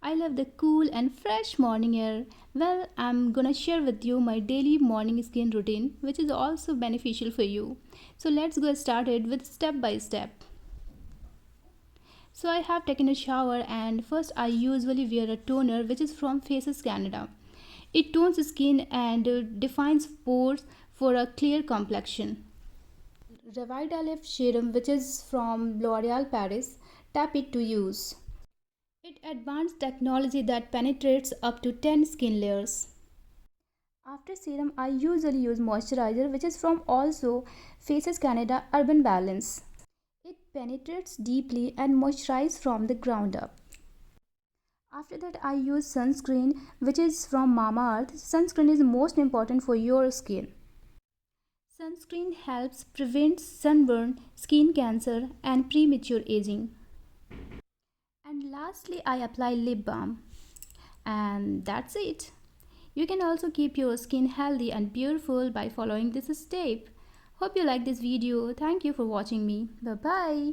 I love the cool and fresh morning air. Well, I'm gonna share with you my daily morning skin routine, which is also beneficial for you. So let's get started with step by step. So I have taken a shower and first I usually wear a toner which is from Faces Canada. It tones skin and defines pores for a clear complexion. Revitalift serum which is from L'Oreal Paris. Tap it to use. It advanced technology that penetrates up to 10 skin layers. After serum, I usually use moisturizer which is from also Faces Canada Urban Balance. It penetrates deeply and moisturizes from the ground up. After that, I use sunscreen which is from Mama Earth. Sunscreen is most important for your skin. Sunscreen helps prevent sunburn, skin cancer, and premature aging. And lastly, I apply lip balm. And that's it. You can also keep your skin healthy and beautiful by following this step. Hope you like this video. Thank you for watching me. Bye bye.